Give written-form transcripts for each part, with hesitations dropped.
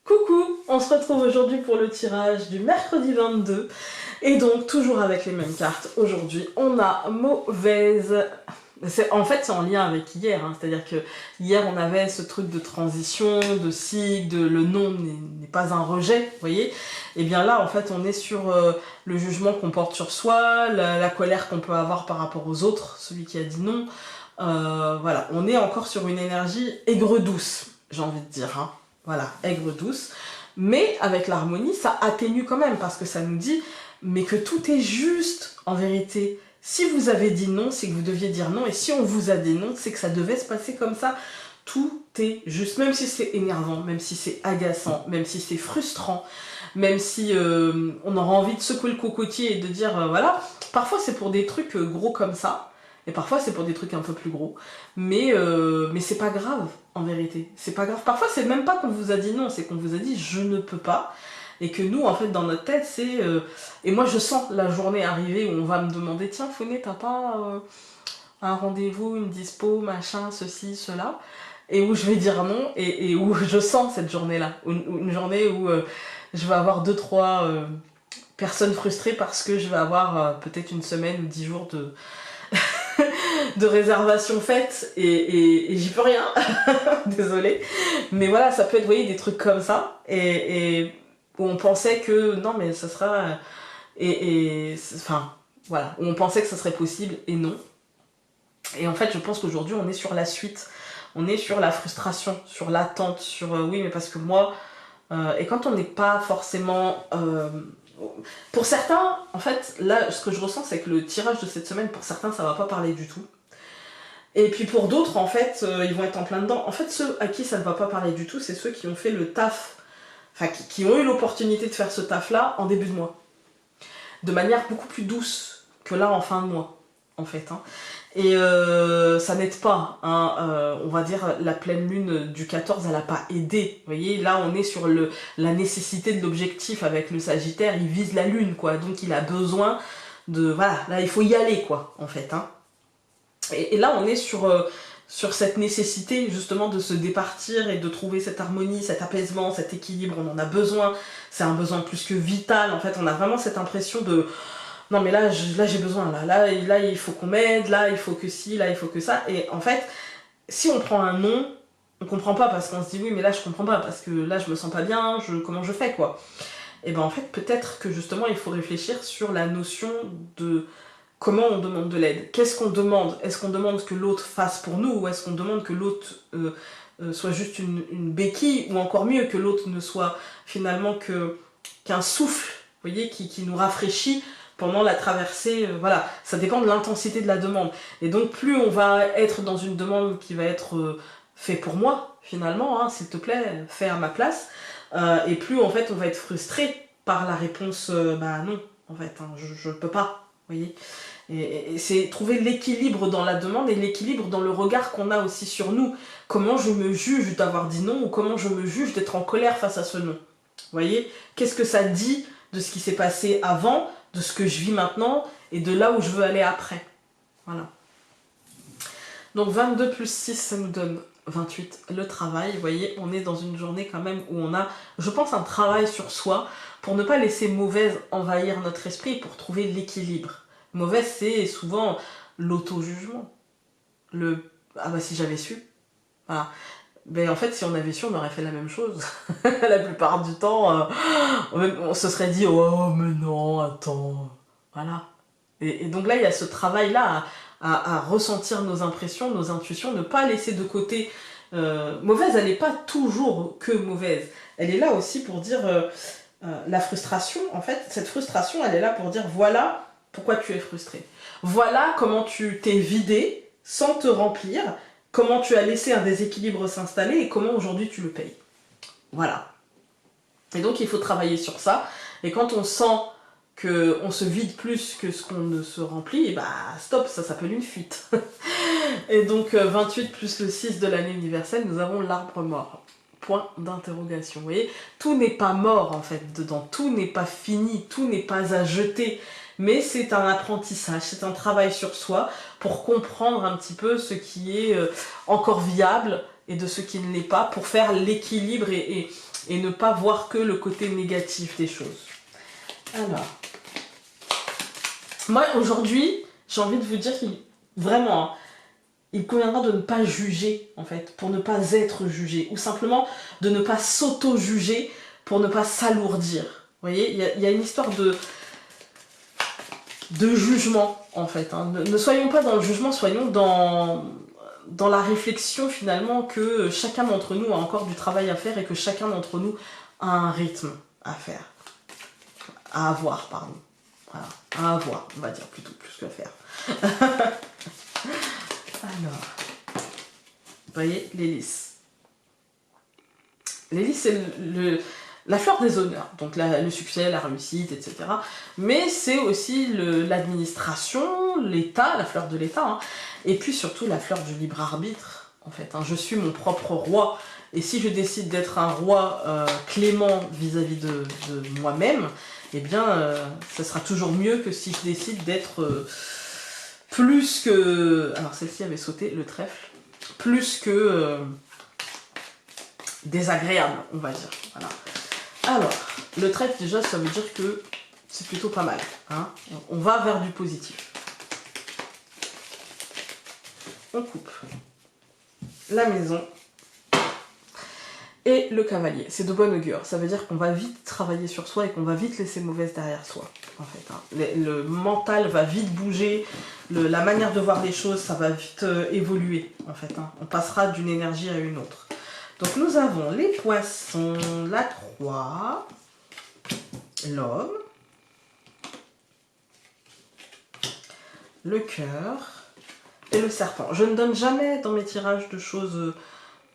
Coucou, on se retrouve aujourd'hui pour le tirage du mercredi 22 et donc toujours avec les mêmes cartes. Aujourd'hui on a mauvaise... En fait c'est en lien avec hier, hein. C'est-à-dire que hier on avait ce truc de transition, de cycle, de le non n'est pas un rejet, vous voyez. Et bien là en fait on est sur le jugement qu'on porte sur soi, la colère qu'on peut avoir par rapport aux autres, celui qui a dit non. Voilà, on est encore sur une énergie aigre-douce, j'ai envie de dire, hein. Voilà, aigre-douce. Mais avec l'harmonie, ça atténue quand même, parce que ça nous dit, mais que tout est juste, en vérité. Si vous avez dit non, c'est que vous deviez dire non, et si on vous a dit non, c'est que ça devait se passer comme ça. Tout est juste, même si c'est énervant, même si c'est agaçant, même si c'est frustrant, même si on aura envie de secouer le cocotier et de dire, voilà, parfois c'est pour des trucs gros comme ça, et parfois c'est pour des trucs un peu plus gros, mais c'est pas grave en vérité, c'est pas grave. Parfois c'est même pas qu'on vous a dit non, c'est qu'on vous a dit je ne peux pas, et que nous en fait dans notre tête c'est... Et moi je sens la journée arriver où on va me demander tiens Founé t'as pas un rendez-vous, une dispo, machin, ceci, cela, et où je vais dire non, et où je sens cette journée-là, une journée où je vais avoir 2-3 personnes frustrées parce que je vais avoir peut-être une semaine ou 10 jours de réservation faite et j'y peux rien, désolée. Mais voilà, ça peut être, vous voyez, des trucs comme ça, et où on pensait que non, mais ça sera... Enfin, voilà, où on pensait que ça serait possible, et non. Et en fait, je pense qu'aujourd'hui, on est sur la suite. On est sur la frustration, sur l'attente, sur oui, mais parce que moi... et quand on n'est pas forcément... pour certains, en fait, là, ce que je ressens, c'est que le tirage de cette semaine, pour certains, ça va pas parler du tout. Et puis pour d'autres, en fait, ils vont être en plein dedans. En fait, ceux à qui ça ne va pas parler du tout, c'est ceux qui ont fait le taf, enfin, qui ont eu l'opportunité de faire ce taf-là en début de mois. De manière beaucoup plus douce que là, en fin de mois, en fait, hein. Et ça n'aide pas, hein, on va dire, la pleine lune du 14, elle n'a pas aidé. Vous voyez, là, on est sur la nécessité de l'objectif avec le Sagittaire, il vise la lune, quoi. Donc, il a besoin de... Voilà, là, il faut y aller, quoi, en fait, hein. Et là, on est sur cette nécessité, justement, de se départir et de trouver cette harmonie, cet apaisement, cet équilibre. On en a besoin, c'est un besoin plus que vital. En fait, on a vraiment cette impression de... Non, mais là j'ai besoin, là, il faut qu'on m'aide, là, il faut que ci, là, il faut que ça. Et en fait, si on prend un non, on comprend pas, parce qu'on se dit, oui, mais là, je comprends pas, parce que là, je me sens pas bien, comment je fais, quoi. Et ben, en fait, peut-être que, justement, il faut réfléchir sur la notion de... Comment on demande de l'aide? Qu'est-ce qu'on demande? Est-ce qu'on demande que l'autre fasse pour nous, ou est-ce qu'on demande que l'autre soit juste une béquille, ou encore mieux, que l'autre ne soit finalement qu'un souffle, vous voyez, qui nous rafraîchit pendant la traversée, voilà, ça dépend de l'intensité de la demande. Et donc plus on va être dans une demande qui va être fait pour moi, finalement, hein, s'il te plaît, fais à ma place, et plus en fait on va être frustré par la réponse, bah non, en fait, hein, je peux pas. Vous voyez, et c'est trouver l'équilibre dans la demande et l'équilibre dans le regard qu'on a aussi sur nous. Comment je me juge d'avoir dit non, ou comment je me juge d'être en colère face à ce non. Vous voyez, qu'est-ce que ça dit de ce qui s'est passé avant, de ce que je vis maintenant et de là où je veux aller après. Voilà. Donc 22 plus 6, ça nous donne 28, le travail. Vous voyez, on est dans une journée quand même où on a, je pense, un travail sur soi pour ne pas laisser mauvaise envahir notre esprit, pour trouver l'équilibre. Mauvaise, c'est souvent l'auto-jugement. Ah bah si j'avais su. Voilà. Ben en fait, si on avait su, on aurait fait la même chose. La plupart du temps, on se serait dit « Oh, mais non, attends... » Voilà. Et donc là, il y a ce travail-là à ressentir nos impressions, nos intuitions, ne pas laisser de côté... mauvaise, elle n'est pas toujours que mauvaise. Elle est là aussi pour dire... la frustration, en fait, cette frustration, elle est là pour dire « Voilà pourquoi tu es frustré. Voilà comment tu t'es vidé sans te remplir. » Comment tu as laissé un déséquilibre s'installer et comment aujourd'hui tu le payes. Voilà. Et donc il faut travailler sur ça. Et quand on sent qu'on se vide plus que ce qu'on ne se remplit, bah stop, ça s'appelle une fuite. Et donc 28 plus le 6 de l'année universelle, nous avons l'arbre mort. Point d'interrogation. Vous voyez, tout n'est pas mort en fait dedans, tout n'est pas fini, tout n'est pas à jeter. Mais c'est un apprentissage, c'est un travail sur soi pour comprendre un petit peu ce qui est encore viable et de ce qui ne l'est pas, pour faire l'équilibre et et ne pas voir que le côté négatif des choses. Alors, moi aujourd'hui, j'ai envie de vous dire qu'il vraiment, hein, il conviendra de ne pas juger en fait, pour ne pas être jugé, ou simplement de ne pas s'auto-juger pour ne pas s'alourdir. Vous voyez, il y a une histoire de jugement en fait. Hein. Ne soyons pas dans le jugement, soyons dans la réflexion finalement que chacun d'entre nous a encore du travail à faire et que chacun d'entre nous a un rythme à faire. À avoir, pardon. Voilà, à avoir, on va dire plutôt, plus qu'à faire. Alors, vous voyez, l'hélice. L'hélice, c'est la fleur des honneurs, donc le succès, la réussite, etc. Mais c'est aussi l'administration, l'État, la fleur de l'État, hein, et puis surtout la fleur du libre arbitre, en fait. Hein. Je suis mon propre roi, et si je décide d'être un roi clément vis-à-vis de moi-même, eh bien, ça sera toujours mieux que si je décide d'être plus que... Alors celle-ci avait sauté, le trèfle. Plus que désagréable, on va dire. Voilà. Alors, le trèfle, déjà, ça veut dire que c'est plutôt pas mal. Hein. On va vers du positif. On coupe la maison et le cavalier. C'est de bonne augure. Ça veut dire qu'on va vite travailler sur soi et qu'on va vite laisser mauvaise derrière soi. En fait, hein. Le mental va vite bouger. La manière de voir les choses, ça va vite évoluer. En fait, hein. On passera d'une énergie à une autre. Donc nous avons les poissons, la croix, l'homme, le cœur et le serpent. Je ne donne jamais dans mes tirages de choses...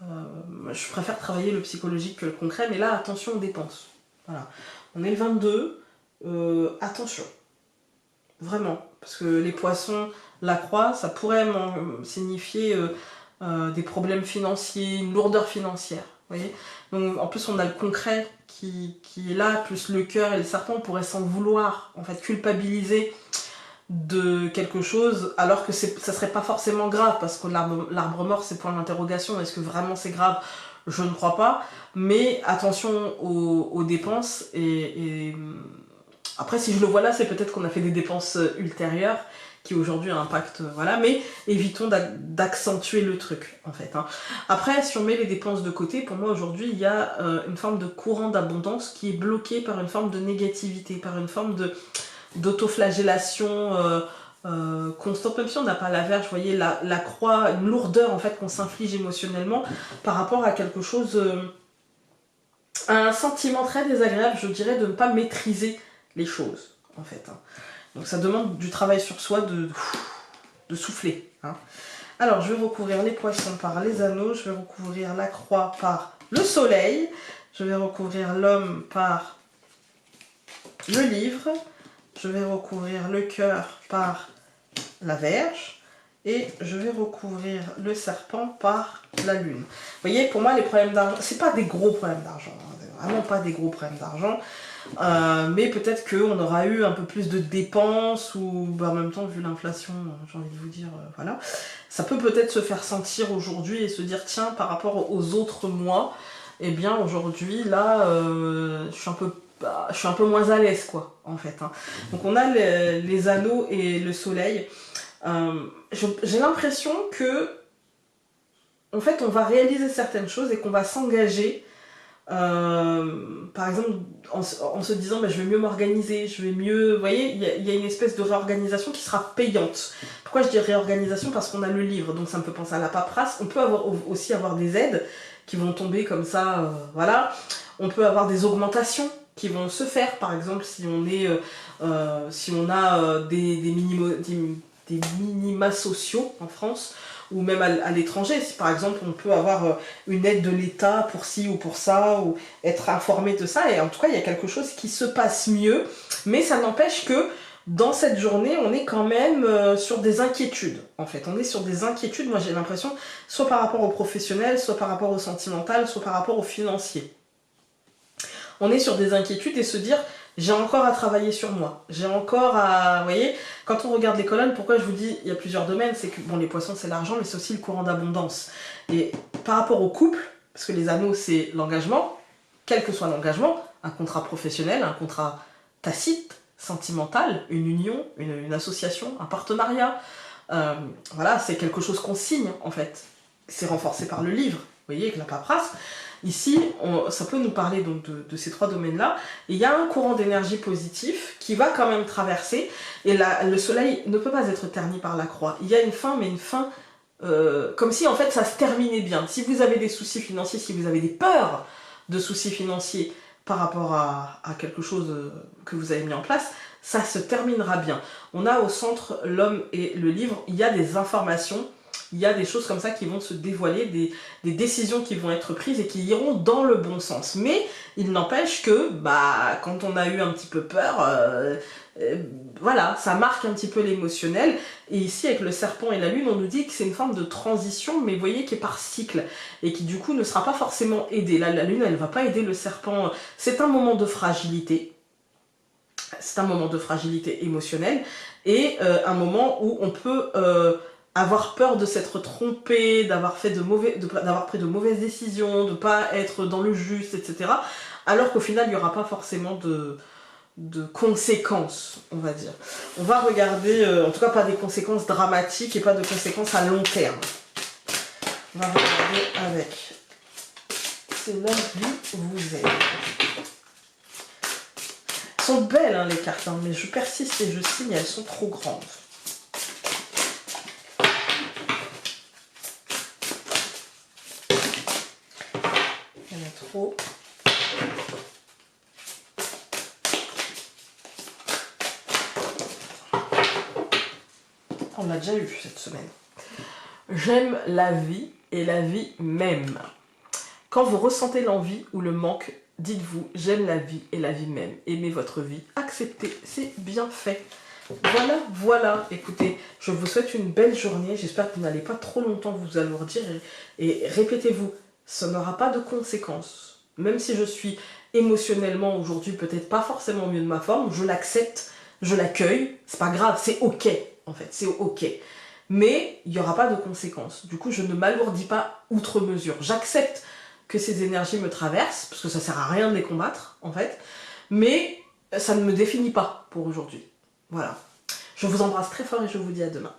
je préfère travailler le psychologique que le concret, mais là, attention aux dépenses. Voilà. On est le 22, attention. Vraiment. Parce que les poissons, la croix, ça pourrait signifier... des problèmes financiers, une lourdeur financière. Vous voyez. Donc, en plus, on a le concret qui est là, plus le cœur et le serpent, on pourrait s'en vouloir, en fait, culpabiliser de quelque chose, alors que ça serait pas forcément grave, parce que l'arbre mort, c'est point d'interrogation. Est-ce que vraiment c'est grave? Je ne crois pas. Mais attention aux dépenses. Et après, si je le vois là, c'est peut-être qu'on a fait des dépenses ultérieures, qui aujourd'hui impacte, voilà, mais évitons d'accentuer le truc, en fait. Hein. Après, si on met les dépenses de côté, pour moi, aujourd'hui, il y a une forme de courant d'abondance qui est bloqué par une forme de négativité, par une forme d'autoflagellation constante, même si on n'a pas la verge, vous voyez, la croix, une lourdeur, en fait, qu'on s'inflige émotionnellement par rapport à quelque chose, un sentiment très désagréable, je dirais, de ne pas maîtriser les choses, en fait. Hein. Donc ça demande du travail sur soi, de souffler. Hein. Alors je vais recouvrir les poissons par les anneaux, je vais recouvrir la croix par le soleil, je vais recouvrir l'homme par le livre, je vais recouvrir le cœur par la verge, et je vais recouvrir le serpent par la lune. Vous voyez, pour moi les problèmes d'argent, c'est pas des gros problèmes d'argent, hein, c'est vraiment pas des gros problèmes d'argent. Mais peut-être qu'on aura eu un peu plus de dépenses ou en même temps vu l'inflation, j'ai envie de vous dire, voilà, ça peut peut-être se faire sentir aujourd'hui et se dire tiens par rapport aux autres mois, eh bien aujourd'hui là je suis un peu moins à l'aise quoi en fait. Hein. Donc on a les anneaux et le soleil. J'ai l'impression que en fait on va réaliser certaines choses et qu'on va s'engager. Par exemple en se disant bah, je vais mieux m'organiser, je vais mieux, vous voyez, il y a une espèce de réorganisation qui sera payante. Pourquoi je dis réorganisation? Parce qu'on a le livre, donc ça me fait penser à la paperasse. On peut aussi avoir des aides qui vont tomber comme ça, voilà. On peut avoir des augmentations qui vont se faire, par exemple si on est si on a des minima sociaux en France, ou même à l'étranger, si par exemple on peut avoir une aide de l'État pour ci ou pour ça, ou être informé de ça, et en tout cas il y a quelque chose qui se passe mieux, mais ça n'empêche que dans cette journée on est quand même sur des inquiétudes, en fait, on est sur des inquiétudes, moi j'ai l'impression, soit par rapport au professionnel, soit par rapport au sentimental, soit par rapport au financier. On est sur des inquiétudes et se dire j'ai encore à travailler sur moi, j'ai encore à... Vous voyez, quand on regarde les colonnes, pourquoi je vous dis il y a plusieurs domaines, c'est que bon, les poissons c'est l'argent, mais c'est aussi le courant d'abondance. Et par rapport au couple, parce que les anneaux c'est l'engagement, quel que soit l'engagement, un contrat professionnel, un contrat tacite, sentimental, une union, une association, un partenariat. Voilà, c'est quelque chose qu'on signe en fait. C'est renforcé par le livre, vous voyez, avec la paperasse. Ici, ça peut nous parler donc de ces trois domaines-là. Il y a un courant d'énergie positif qui va quand même traverser. Et là, le soleil ne peut pas être terni par la croix. Il y a une fin, mais une fin comme si en fait ça se terminait bien. Si vous avez des soucis financiers, si vous avez des peurs de soucis financiers par rapport à quelque chose que vous avez mis en place, ça se terminera bien. On a au centre l'homme et le livre, il y a des informations, il y a des choses comme ça qui vont se dévoiler, des décisions qui vont être prises et qui iront dans le bon sens. Mais il n'empêche que, quand on a eu un petit peu peur, voilà, ça marque un petit peu l'émotionnel. Et ici, avec le serpent et la lune, on nous dit que c'est une forme de transition, mais vous voyez, qui est par cycle, et qui du coup ne sera pas forcément aidée. Là, la lune, elle ne va pas aider le serpent. C'est un moment de fragilité. C'est un moment de fragilité émotionnelle, et un moment où on peut avoir peur de s'être trompé, d'avoir pris de mauvaises décisions, de ne pas être dans le juste, etc. Alors qu'au final, il n'y aura pas forcément de conséquences, on va dire. On va regarder, en tout cas pas des conséquences dramatiques et pas de conséquences à long terme. On va regarder avec. C'est l'homme qui vous aide. Elles sont belles hein, les cartes, hein, mais je persiste et je signe, elles sont trop grandes. Il y en a trop. On l'a déjà eu cette semaine. J'aime la vie et la vie m'aime. Quand vous ressentez l'envie ou le manque, dites-vous j'aime la vie et la vie m'aime. Aimez votre vie, acceptez, c'est bien fait. Voilà, voilà. Écoutez, je vous souhaite une belle journée. J'espère que vous n'allez pas trop longtemps vous alourdir. Et répétez-vous, ça n'aura pas de conséquences. Même si je suis émotionnellement aujourd'hui peut-être pas forcément au mieux de ma forme, je l'accepte, je l'accueille. C'est pas grave, c'est ok. En fait, c'est ok. Mais il n'y aura pas de conséquences. Du coup, je ne m'alourdis pas outre mesure. J'accepte que ces énergies me traversent, parce que ça sert à rien de les combattre, en fait. Mais ça ne me définit pas pour aujourd'hui. Voilà. Je vous embrasse très fort et je vous dis à demain.